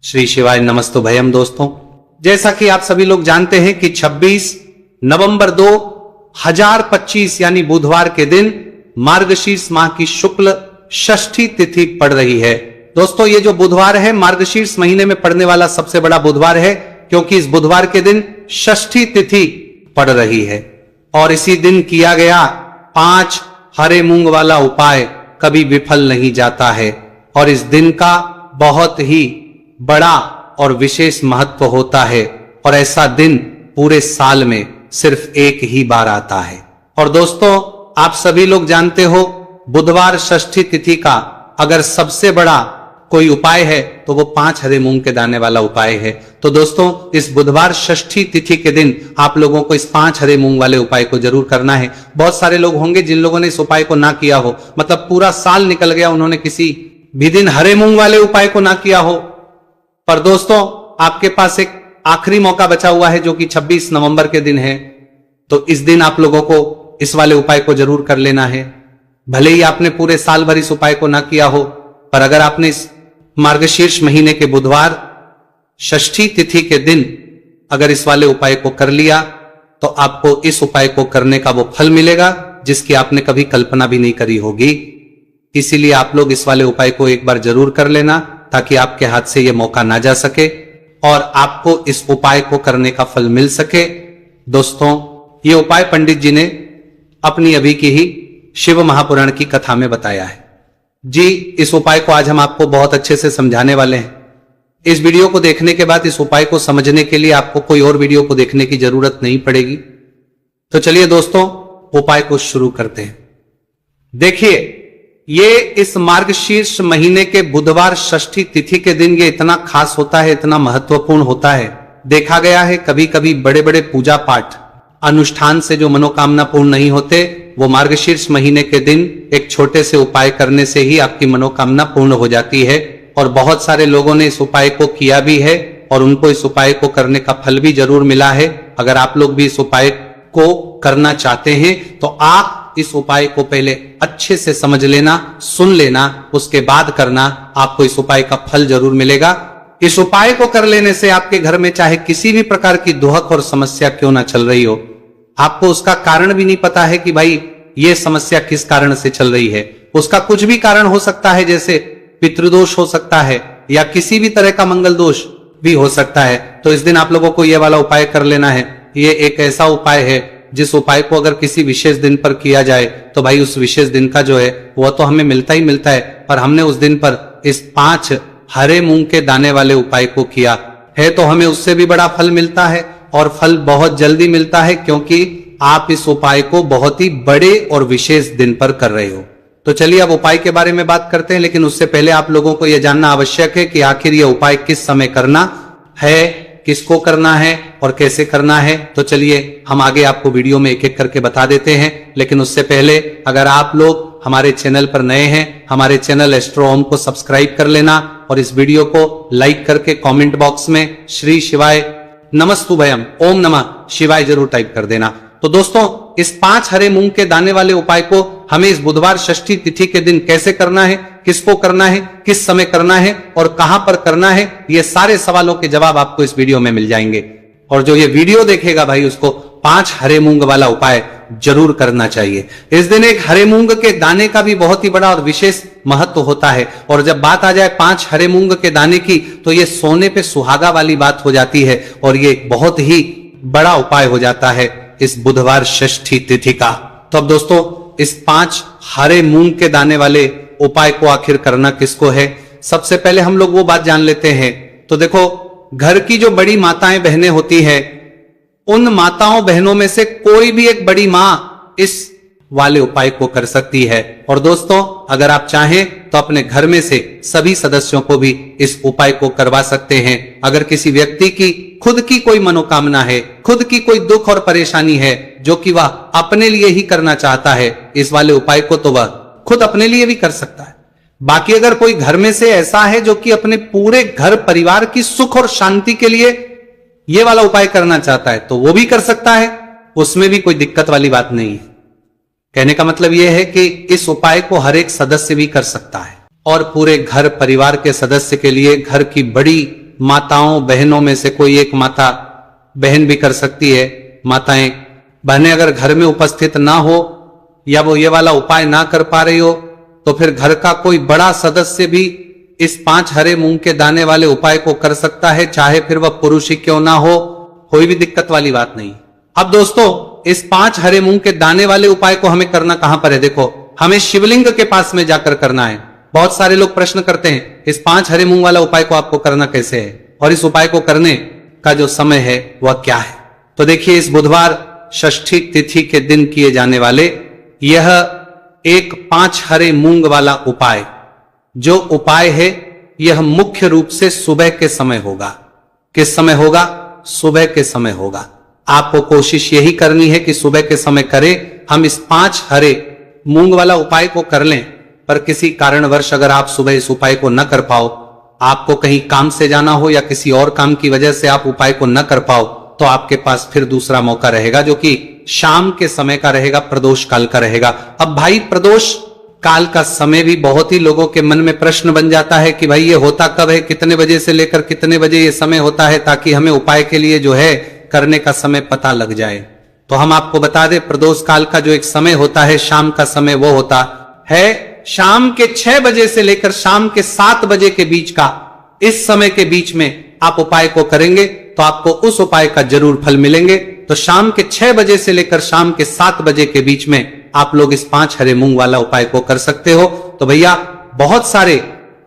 श्री शिवाय नमस्तु भयम। दोस्तों, जैसा कि आप सभी लोग जानते हैं कि 26 नवंबर 2025 यानी बुधवार के दिन मार्गशीर्ष माह की शुक्ल षष्ठी तिथि पड़ रही है। दोस्तों, ये जो बुधवार है मार्गशीर्ष महीने में पड़ने वाला सबसे बड़ा बुधवार है, क्योंकि इस बुधवार के दिन षष्ठी तिथि पड़ रही है और इसी दिन किया गया 5 हरे मूंग वाला उपाय कभी विफल नहीं जाता है और इस दिन का बहुत ही बड़ा और विशेष महत्व होता है और ऐसा दिन पूरे साल में सिर्फ एक ही बार आता है। और दोस्तों, आप सभी लोग जानते हो बुधवार षष्ठी तिथि का अगर सबसे बड़ा कोई उपाय है तो वो 5 हरे मूंग के दाने वाला उपाय है। तो दोस्तों, इस बुधवार षष्ठी तिथि के दिन आप लोगों को इस 5 हरे मूंग वाले उपाय को जरूर करना है। बहुत सारे लोग होंगे जिन लोगों ने इस उपाय को ना किया हो, मतलब पूरा साल निकल गया, उन्होंने किसी भी दिन हरे मूंग वाले उपाय को ना किया हो। पर दोस्तों, आपके पास एक आखिरी मौका बचा हुआ है जो कि 26 नवंबर के दिन है। तो इस दिन आप लोगों को इस वाले उपाय को जरूर कर लेना है। भले ही आपने पूरे साल भर इस उपाय को ना किया हो, पर अगर आपने इस मार्गशीर्ष महीने के बुधवार षष्ठी तिथि के दिन अगर इस वाले उपाय को कर लिया तो आपको इस उपाय को करने का वो फल मिलेगा जिसकी आपने कभी कल्पना भी नहीं करी होगी। इसीलिए आप लोग इस वाले उपाय को एक बार जरूर कर लेना ताकि आपके हाथ से यह मौका ना जा सके और आपको इस उपाय को करने का फल मिल सके। दोस्तों, ये उपाय पंडित जी ने अपनी अभी की ही शिव महापुराण की कथा में बताया है जी। इस उपाय को आज हम आपको बहुत अच्छे से समझाने वाले हैं। इस वीडियो को देखने के बाद इस उपाय को समझने के लिए आपको कोई और वीडियो को देखने की जरूरत नहीं पड़ेगी। तो चलिए दोस्तों, उपाय को शुरू करते हैं। देखिए, ये इस मार्गशीर्ष महीने के बुधवार षष्ठी तिथि के दिन ये इतना खास होता है, इतना महत्वपूर्ण होता है। देखा गया है कभी कभी बड़े बड़े पूजा पाठ अनुष्ठान से जो मनोकामना पूर्ण नहीं होते, वो मार्गशीर्ष महीने के दिन एक छोटे से उपाय करने से ही आपकी मनोकामना पूर्ण हो जाती है। और बहुत सारे लोगों ने इस उपाय को किया भी है और उनको इस उपाय को करने का फल भी जरूर मिला है। अगर आप लोग भी इस उपाय को करना चाहते हैं तो आप इस उपाय को पहले अच्छे से समझ लेना, सुन लेना, उसके बाद करना। आपको इस उपाय का फल जरूर मिलेगा। इस उपाय को कर लेने से आपके घर में चाहे किसी भी प्रकार की दुहक और समस्या क्यों ना चल रही हो, आपको उसका कारण भी नहीं पता है कि भाई ये समस्या किस कारण से चल रही है। उसका कुछ भी कारण हो सकता है, जैसे पितृदोष हो सकता है या किसी भी तरह का मंगल दोष भी हो सकता है। तो इस दिन आप लोगों को यह वाला उपाय कर लेना है। ये एक ऐसा उपाय है जिस उपाय को अगर किसी विशेष दिन पर किया जाए तो भाई उस विशेष दिन का जो है वो तो हमें मिलता ही मिलता है। पर हमने उस दिन पर इस 5 हरे मूंग के दाने वाले उपाय को किया है तो हमें उससे भी बड़ा फल मिलता है और फल बहुत जल्दी मिलता है, क्योंकि आप इस उपाय को बहुत ही बड़े और विशेष दिन पर कर रहे हो। तो चलिए अब उपाय के बारे में बात करते हैं, लेकिन उससे पहले आप लोगों को यह जानना आवश्यक है कि आखिर यह उपाय किस समय करना है, किसको करना है और कैसे करना है। तो चलिए हम आगे आपको वीडियो में एक एक करके बता देते हैं। लेकिन उससे पहले अगर आप लोग हमारे चैनल पर नए हैं, हमारे चैनल एस्ट्रो ओम को सब्सक्राइब कर लेना और इस वीडियो को लाइक करके कमेंट बॉक्स में श्री शिवाय नमस्तुभयम ओम नमः शिवाय जरूर टाइप कर देना। तो दोस्तों, इस 5 हरे मूंग के दाने वाले उपाय को हमें इस बुधवार षष्ठी तिथि के दिन कैसे करना है, किसको करना है, किस समय करना है और कहां पर करना है, ये सारे सवालों के जवाब आपको इस वीडियो में मिल जाएंगे। और जो ये वीडियो देखेगा भाई उसको 5 हरे मूंग वाला उपाय जरूर करना चाहिए। इस दिन एक हरे मूंग के दाने का भी बहुत ही बड़ा और विशेष महत्व होता है। और जब बात आ जाए 5 हरे मूंग के दाने की तो ये सोने पे सुहागा वाली बात हो जाती है और ये बहुत ही बड़ा उपाय हो जाता है इस बुधवार षष्ठी तिथि का। तो अब दोस्तों, इस 5 हरे मूंग के दाने वाले उपाय को आखिर करना किसको है, सबसे पहले हम लोग वो बात जान लेते हैं। तो देखो, घर की जो बड़ी माताएं बहनें होती है, उन माताओं बहनों में से कोई भी एक बड़ी मां इस वाले उपाय को कर सकती है। और दोस्तों, अगर आप चाहें तो अपने घर में से सभी सदस्यों को भी इस उपाय को करवा सकते हैं। अगर किसी व्यक्ति की खुद की कोई मनोकामना है, खुद की कोई दुख और परेशानी है जो कि वह अपने लिए ही करना चाहता है, इस वाले उपाय को तो वह खुद अपने लिए भी कर सकता है। बाकी अगर कोई घर में से ऐसा है जो कि अपने पूरे घर परिवार की सुख और शांति के लिए ये वाला उपाय करना चाहता है तो वो भी कर सकता है, उसमें भी कोई दिक्कत वाली बात नहीं है। कहने का मतलब यह है कि इस उपाय को हर एक सदस्य भी कर सकता है और पूरे घर परिवार के सदस्य के लिए, घर की बड़ी माताओं बहनों में से कोई एक माता बहन भी कर सकती है। माताएं बहनें अगर घर में उपस्थित ना हो या वो ये वाला उपाय ना कर पा रही हो तो फिर घर का कोई बड़ा सदस्य भी इस 5 हरे मूंग के दाने वाले उपाय को कर सकता है, चाहे फिर वह पुरुष ही क्यों ना हो, कोई भी दिक्कत वाली बात नहीं। अब दोस्तों इस 5 हरे मूंग के दाने वाले उपाय को हमें करना कहां पर है? देखो, हमें शिवलिंग के पास में जाकर करना है। बहुत सारे लोग प्रश्न करते हैं इस 5 हरे मूंग वाला उपाय को आपको करना कैसे है और इस उपाय को करने का जो समय है वह क्या है। तो देखिए, इस बुधवार षष्ठी तिथि के दिन किए जाने वाले यह एक 5 हरे मूंग वाला उपाय, जो उपाय है यह मुख्य रूप से सुबह के समय होगा। किस समय होगा? सुबह के समय होगा। आपको कोशिश यही करनी है कि सुबह के समय करें। हम इस 5 हरे मूंग वाला उपाय को कर लें, पर किसी कारणवश अगर आप सुबह इस उपाय को न कर पाओ, आपको कहीं काम से जाना हो या किसी और काम की वजह से आप उपाय को न कर पाओ, तो आपके पास फिर दूसरा मौका रहेगा जो कि शाम के समय का रहेगा, प्रदोष काल का रहेगा। अब भाई, प्रदोष काल का समय भी बहुत ही लोगों के मन में प्रश्न बन जाता है कि भाई ये होता कब है, कितने बजे से लेकर कितने बजे ये समय होता है, ताकि हमें उपाय के लिए जो है करने का समय पता लग जाए। तो हम आपको बता दें, प्रदोष काल का जो एक समय होता है, शाम का समय, वो होता है शाम के 6 बजे से लेकर शाम के 7 बजे के बीच का। इस समय के बीच में आप उपाय को करेंगे तो आपको उस उपाय का जरूर फल मिलेंगे। तो शाम के 6 बजे से लेकर शाम के 7 बजे के बीच में आप लोग इस 5 हरे मूंग वाला उपाय को कर सकते हो। तो भैया, बहुत सारे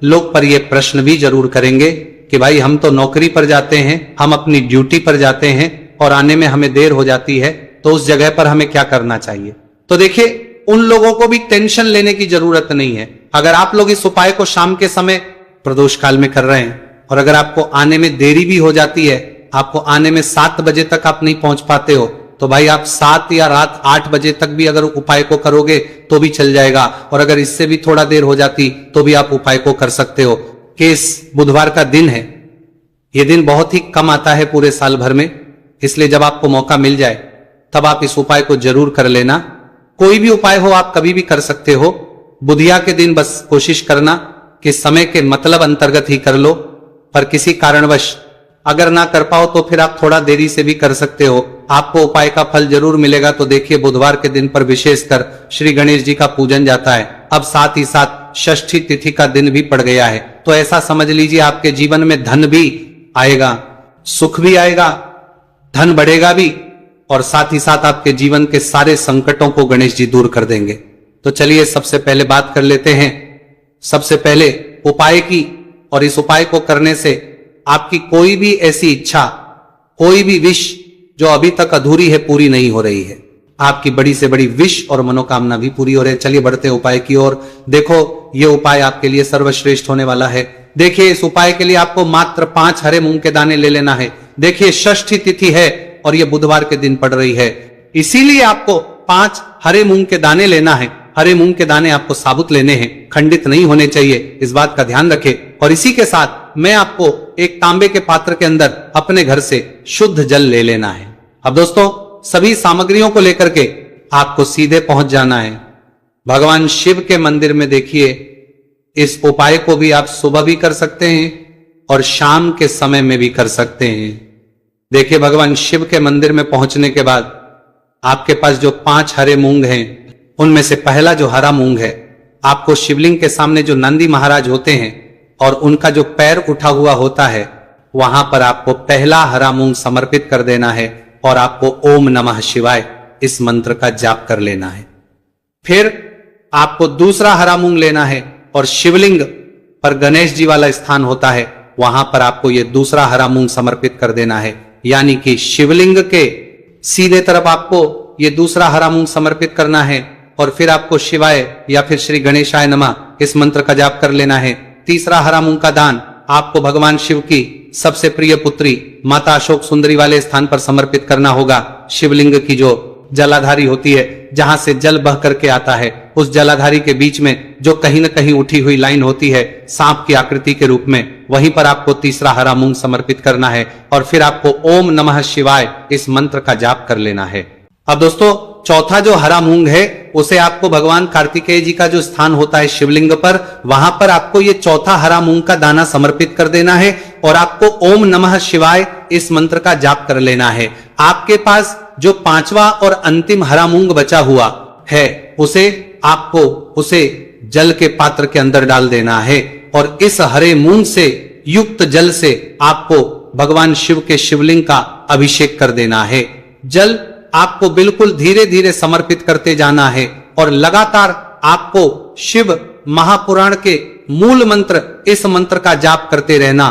लोग पर यह प्रश्न भी जरूर करेंगे कि भाई हम तो नौकरी पर जाते हैं, हम अपनी ड्यूटी पर जाते हैं और आने में हमें देर हो जाती है, तो उस जगह पर हमें क्या करना चाहिए? तो देखिए, उन लोगों को भी टेंशन लेने की जरूरत नहीं है। अगर आप लोग इस उपाय को शाम के समय प्रदोष काल में कर रहे हैं और अगर आपको आने में देरी भी हो जाती है, आपको आने में 7 बजे तक आप नहीं पहुंच पाते हो, तो भाई आप 7 या रात 8 बजे तक भी अगर उपाय को करोगे तो भी चल जाएगा। और अगर इससे भी थोड़ा देर हो जाती तो भी आप उपाय को कर सकते हो। कि इस बुधवार का दिन है, यह दिन बहुत ही कम आता है पूरे साल भर में, इसलिए जब आपको मौका मिल जाए तब आप इस उपाय को जरूर कर लेना। कोई भी उपाय हो आप कभी भी कर सकते हो। बुधिया के दिन बस कोशिश करना कि समय के मतलब अंतर्गत ही कर लो, पर किसी कारणवश अगर ना कर पाओ तो फिर आप थोड़ा देरी से भी कर सकते हो, आपको उपाय का फल जरूर मिलेगा। तो देखिए, बुधवार के दिन पर विशेषकर श्री गणेश जी का पूजन जाता है। अब साथ ही साथ षष्ठी तिथि का दिन भी पड़ गया है, तो ऐसा समझ लीजिए आपके जीवन में धन भी आएगा, सुख भी आएगा, धन बढ़ेगा भी, और साथ ही साथ आपके जीवन के सारे संकटों को गणेश जी दूर कर देंगे। तो चलिए सबसे पहले बात कर लेते हैं सबसे पहले उपाय की। और इस उपाय को करने से आपकी कोई भी ऐसी इच्छा, कोई भी विश जो अभी तक अधूरी है, पूरी नहीं हो रही है। आपकी बड़ी से बड़ी विश और मनोकामना भी पूरी हो रही है। चलिए बढ़ते हैं उपाय की ओर। देखो, यह उपाय आपके लिए सर्वश्रेष्ठ होने वाला है। देखिए, इस उपाय के लिए आपको मात्र 5 हरे मूंग के दाने ले लेना है। देखिए, षष्ठी तिथि है और यह बुधवार के दिन पड़ रही है, इसीलिए आपको 5 हरे मूंग के दाने लेना है। हरे मूंग के दाने आपको साबुत लेने हैं, खंडित नहीं होने चाहिए, इस बात का ध्यान रखें। और इसी के साथ मैं आपको एक तांबे के पात्र के अंदर अपने घर से शुद्ध जल ले लेना है। अब दोस्तों, सभी सामग्रियों को लेकर के आपको सीधे पहुंच जाना है भगवान शिव के मंदिर में। देखिए, इस उपाय को भी आप सुबह भी कर सकते हैं और शाम के समय में भी कर सकते हैं। देखिए, भगवान शिव के मंदिर में पहुंचने के बाद आपके पास जो 5 हरे मूंग हैं, उनमें से पहला जो हरा मूंग है, आपको शिवलिंग के सामने जो नंदी महाराज होते हैं और उनका जो पैर उठा हुआ होता है, वहां पर आपको पहला हरा मूंग समर्पित कर देना है और आपको ओम नमः शिवाय इस मंत्र का जाप कर लेना है। फिर आपको दूसरा हरा मूंग लेना है और शिवलिंग पर गणेश जी वाला स्थान होता है, वहां पर आपको यह दूसरा हरा मूंग समर्पित कर देना है। यानी कि शिवलिंग के सीधे तरफ आपको यह दूसरा हरा मूंग समर्पित करना है और फिर आपको शिवाय या फिर श्री गणेशाय नमः इस मंत्र का जाप कर लेना है। तीसरा हरा मूंग का दान आपको भगवान शिव की सबसे प्रिय पुत्री माता अशोक सुंदरी वाले स्थान पर समर्पित करना होगा। शिवलिंग की जो जलाधारी होती है, जहां से जल बह करके आता है, उस जलाधारी के बीच में जो कहीं न कहीं उठी हुई लाइन होती है सांप की आकृति के रूप में, वहीं पर आपको तीसरा हरा मूंग समर्पित करना है और फिर आपको ओम नमः शिवाय इस मंत्र का जाप कर लेना है। अब दोस्तों, चौथा जो हरा मूंग है उसे आपको भगवान कार्तिकेय जी का जो स्थान होता है शिवलिंग पर, वहां पर आपको ये चौथा हरा मूंग का दाना समर्पित कर देना है और आपको ओम नमः शिवाय इस मंत्र का जाप कर लेना है। आपके पास जो पांचवा और अंतिम हरा मूंग बचा हुआ है उसे जल के पात्र के अंदर डाल देना है और इस हरे मूंग से युक्त जल से आपको भगवान शिव के शिवलिंग का अभिषेक कर देना है। जल आपको बिल्कुल धीरे धीरे समर्पित करते जाना है और लगातार आपको शिव महापुराण के मूल मंत्र इस मंत्र का जाप करते रहना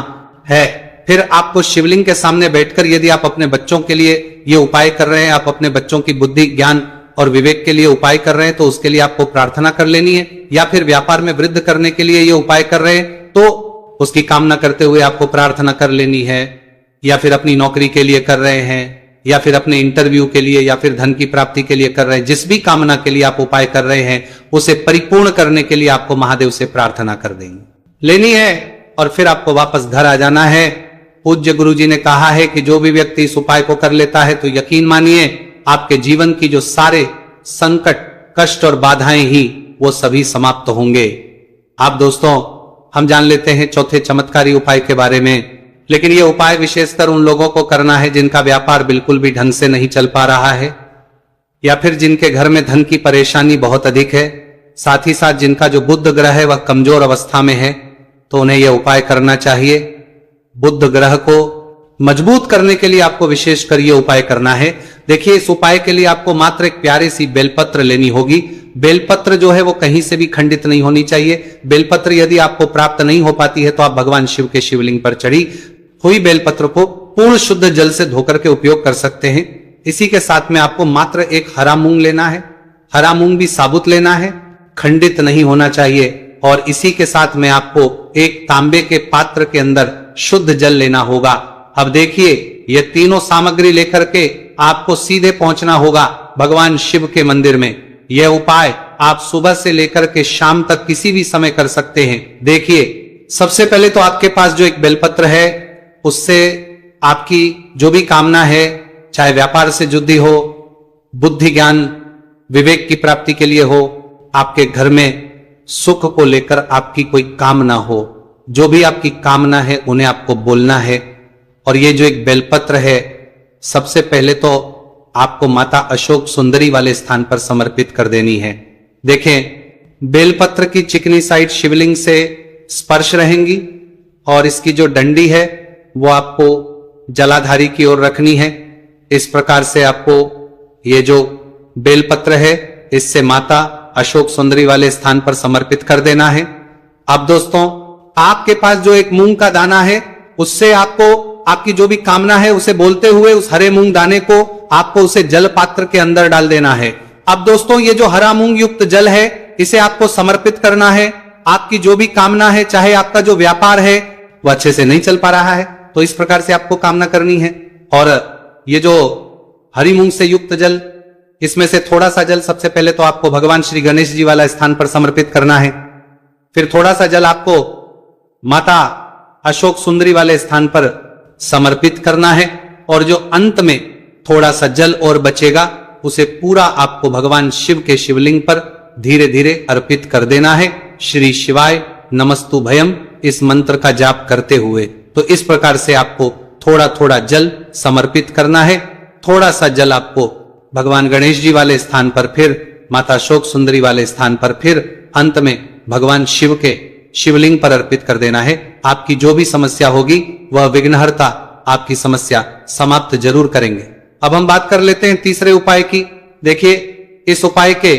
है। फिर आपको शिवलिंग के सामने बैठकर यदि आप अपने बच्चों के लिए ये उपाय कर रहे हैं, आप अपने बच्चों की बुद्धि ज्ञान और विवेक के लिए उपाय कर रहे हैं तो उसके लिए आपको प्रार्थना कर लेनी है, या फिर व्यापार में वृद्धि करने के लिए ये उपाय कर रहे हैं तो उसकी कामना करते हुए आपको प्रार्थना कर लेनी है, या फिर अपनी नौकरी के लिए कर रहे हैं, या फिर अपने इंटरव्यू के लिए, या फिर धन की प्राप्ति के लिए कर रहे हैं, जिस भी कामना के लिए आप उपाय कर रहे हैं उसे परिपूर्ण करने के लिए आपको महादेव से प्रार्थना कर देंगे लेनी है और फिर आपको वापस घर आ जाना है। पूज्य गुरु जी ने कहा है कि जो भी व्यक्ति इस उपाय को कर लेता है तो यकीन मानिए आपके जीवन की जो सारे संकट कष्ट और बाधाएं ही वो सभी समाप्त होंगे। आप दोस्तों हम जान लेते हैं चौथे चमत्कारी उपाय के बारे में, लेकिन ये उपाय विशेषकर उन लोगों को करना है जिनका व्यापार बिल्कुल भी ढंग से नहीं चल पा रहा है, या फिर जिनके घर में धन की परेशानी बहुत अधिक है, साथ ही साथ जिनका जो बुध ग्रह है वह कमजोर अवस्था में है, तो उन्हें यह उपाय करना चाहिए। बुध ग्रह को मजबूत करने के लिए आपको विशेषकर यह उपाय करना है। देखिए इस उपाय के लिए आपको मात्र एक प्यारी सी बेलपत्र लेनी होगी। बेलपत्र जो है वो कहीं से भी खंडित नहीं होनी चाहिए। बेलपत्र यदि आपको प्राप्त नहीं हो पाती है तो आप भगवान शिव के शिवलिंग पर चढ़ी हुई बेलपत्र को पूर्ण शुद्ध जल से धोकर के उपयोग कर सकते हैं। इसी के साथ में आपको मात्र एक हरा मूंग लेना है। हरा मूंग भी साबुत लेना है, खंडित नहीं होना चाहिए। और इसी के साथ में आपको एक तांबे के पात्र के अंदर शुद्ध जल लेना होगा। अब देखिए ये तीनों सामग्री लेकर के आपको सीधे पहुंचना होगा भगवान शिव के मंदिर में। यह उपाय आप सुबह से लेकर के शाम तक किसी भी समय कर सकते हैं। देखिए सबसे पहले तो आपके पास जो एक बेलपत्र है उससे आपकी जो भी कामना है, चाहे व्यापार से जुड़ी हो, बुद्धि ज्ञान विवेक की प्राप्ति के लिए हो, आपके घर में सुख को लेकर आपकी कोई कामना हो, जो भी आपकी कामना है उन्हें आपको बोलना है। और ये जो एक बेलपत्र है सबसे पहले तो आपको माता अशोक सुंदरी वाले स्थान पर समर्पित कर देनी है। देखें बेलपत्र की चिकनी साइड शिवलिंग से स्पर्श रहेंगी और इसकी जो डंडी है वो आपको जलाधारी की ओर रखनी है। इस प्रकार से आपको ये जो बेलपत्र है इससे माता अशोक सुंदरी वाले स्थान पर समर्पित कर देना है। अब दोस्तों आपके पास जो एक मूंग का दाना है उससे आपको आपकी जो भी कामना है उसे बोलते हुए उस हरे मूंग दाने को आपको उसे जल पात्र के अंदर डाल देना है। अब दोस्तों ये जो हरा मूंग युक्त जल है इसे आपको समर्पित करना है। आपकी जो भी कामना है, चाहे आपका जो व्यापार है वो अच्छे से नहीं चल पा रहा है तो इस प्रकार से आपको कामना करनी है। और ये जो हरी मूंग से युक्त जल, इसमें से थोड़ा सा जल सबसे पहले तो आपको भगवान श्री गणेश जी वाला स्थान पर समर्पित करना है। फिर थोड़ा सा जल आपको माता अशोक सुंदरी वाले स्थान पर समर्पित करना है और जो अंत में थोड़ा सा जल और बचेगा उसे पूरा आपको भगवान शिव के शिवलिंग पर धीरे धीरे अर्पित कर देना है। श्री शिवाय नमस्तु भयम इस मंत्र का जाप करते हुए। तो इस प्रकार से आपको थोड़ा थोड़ा जल समर्पित करना है। थोड़ा सा जल आपको भगवान गणेश जी वाले स्थान पर, फिर माता अशोक सुंदरी वाले स्थान पर, फिर अंत में भगवान शिव के शिवलिंग पर अर्पित कर देना है। आपकी जो भी समस्या होगी वह विघ्नहर्ता आपकी समस्या समाप्त जरूर करेंगे। अब हम बात कर लेते हैं तीसरे उपाय की। देखिए इस उपाय के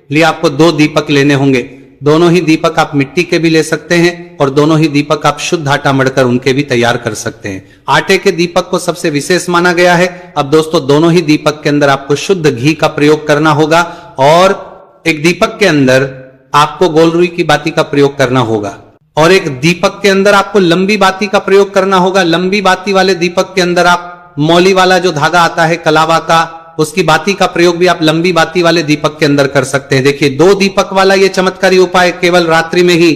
लिए आपको 2 दीपक लेने होंगे। दोनों ही दीपक आप मिट्टी के भी ले सकते हैं और दोनों ही दीपक आप शुद्ध आटा मढ़कर उनके भी तैयार कर सकते हैं। आटे के दीपक को सबसे विशेष माना गया है। अब दोस्तों दोनों ही दीपक के अंदर आपको शुद्ध घी का प्रयोग करना होगा और एक दीपक के अंदर आपको गोल रुई की बाती का प्रयोग करना होगा और एक दीपक के अंदर आपको लंबी बाती का प्रयोग करना होगा। लंबी बाती वाले दीपक के अंदर आप मौली वाला जो धागा आता है कलावा का, उसकी बाती का प्रयोग भी आप लंबी बाती वाले दीपक के अंदर कर सकते हैं। देखिए 2 दीपक वाला ये चमत्कारी उपाय केवल रात्रि में ही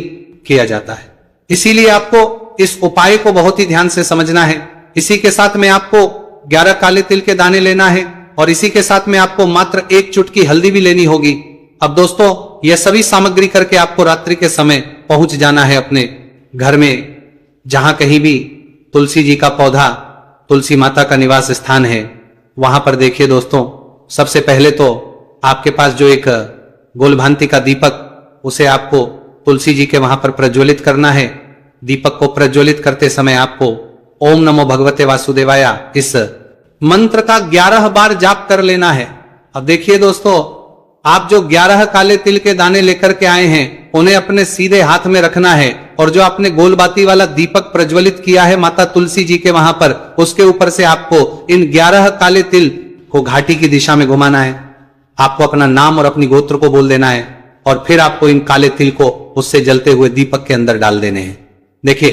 किया जाता है, इसीलिए आपको इस उपाय को बहुत ही ध्यान से समझना है। इसी के साथ में आपको 11 काले तिल के दाने लेना है और इसी के साथ में आपको मात्र 1 चुटकी हल्दी भी लेनी होगी। अब दोस्तों यह सभी सामग्री करके आपको रात्रि के समय पहुंच जाना है अपने घर में, जहां कहीं भी तुलसी जी का पौधा, तुलसी माता का निवास स्थान है, वहां पर देखिए दोस्तों, सबसे पहले तो आपके पास जो एक गोलभांति का दीपक, उसे आपको तुलसी जी के वहां पर प्रज्वलित करना है। दीपक को प्रज्वलित करते समय आपको ओम नमो भगवते वासुदेवाय इस मंत्र का 11 बार जाप कर लेना है। अब देखिए दोस्तों, आप जो 11 काले तिल के दाने लेकर के आए हैं, उन्हें अपने सीधे हाथ में रखना है और जो आपने गोलबाती वाला दीपक प्रज्वलित किया है माता तुलसी जी के वहां पर, उसके ऊपर से आपको इन 11 काले तिल को घाटी की दिशा में घुमाना है। आपको अपना नाम और अपनी गोत्र को बोल देना है और फिर आपको इन काले तिल को उससे जलते हुए दीपक के अंदर डाल देने हैं। देखिए,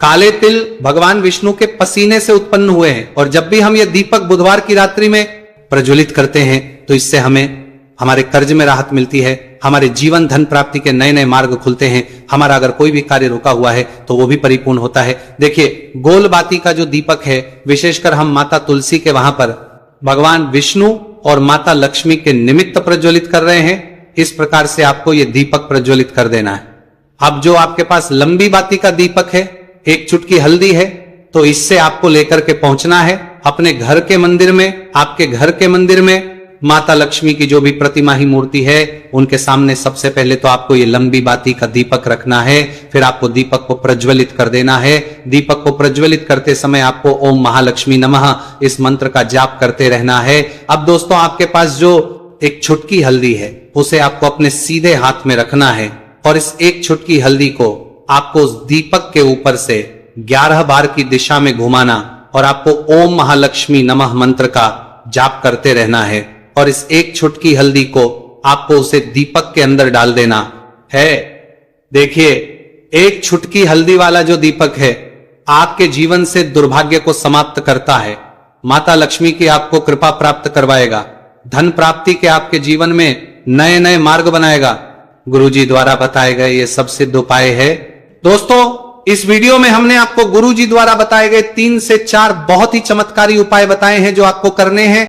काले तिल भगवान विष्णु के पसीने से उत्पन्न हुए हैं और जब भी हम ये दीपक बुधवार की रात्रि में प्रज्वलित करते हैं तो इससे हमें हमारे कर्ज में राहत मिलती है, हमारे जीवन धन प्राप्ति के नए नए मार्ग खुलते हैं, हमारा अगर कोई भी कार्य रुका हुआ है तो वो भी परिपूर्ण होता है। देखिए, गोलबाती का जो दीपक है, विशेषकर हम माता तुलसी के वहां पर भगवान विष्णु और माता लक्ष्मी के निमित्त प्रज्वलित कर रहे हैं। इस प्रकार से आपको यह दीपक प्रज्वलित कर देना है। अब जो आपके पास लंबी बाती का दीपक है, 1 चुटकी हल्दी है, तो इससे आपको लेकर के पहुंचना है अपने घर के मंदिर में। आपके घर के मंदिर में माता लक्ष्मी की जो भी प्रतिमा ही मूर्ति है, उनके सामने सबसे पहले तो आपको ये लंबी बाती का दीपक रखना है। फिर आपको दीपक को प्रज्वलित कर देना है। दीपक को प्रज्वलित करते समय आपको ओम महालक्ष्मी नमः इस मंत्र का जाप करते रहना है। अब दोस्तों, आपके पास जो 1 चुटकी हल्दी है, उसे आपको अपने सीधे हाथ में रखना है और इस 1 चुटकी हल्दी को आपको उस दीपक के ऊपर से 11 बार की दिशा में घुमाना और आपको ओम महालक्ष्मी नमः मंत्र का जाप करते रहना है और इस 1 चुटकी हल्दी को आपको उसे दीपक के अंदर डाल देना है। देखिए, 1 चुटकी हल्दी वाला जो दीपक है, आपके जीवन से दुर्भाग्य को समाप्त करता है। माता लक्ष्मी की आपको कृपा प्राप्त करवाएगा, धन प्राप्ति के आपके जीवन में नए नए मार्ग बनाएगा। गुरुजी द्वारा बताए गए ये सब सिद्ध उपाय है। दोस्तों, इस वीडियो में हमने आपको गुरुजी द्वारा बताए गए 3 से 4 बहुत ही चमत्कारी उपाय बताए हैं जो आपको करने हैं।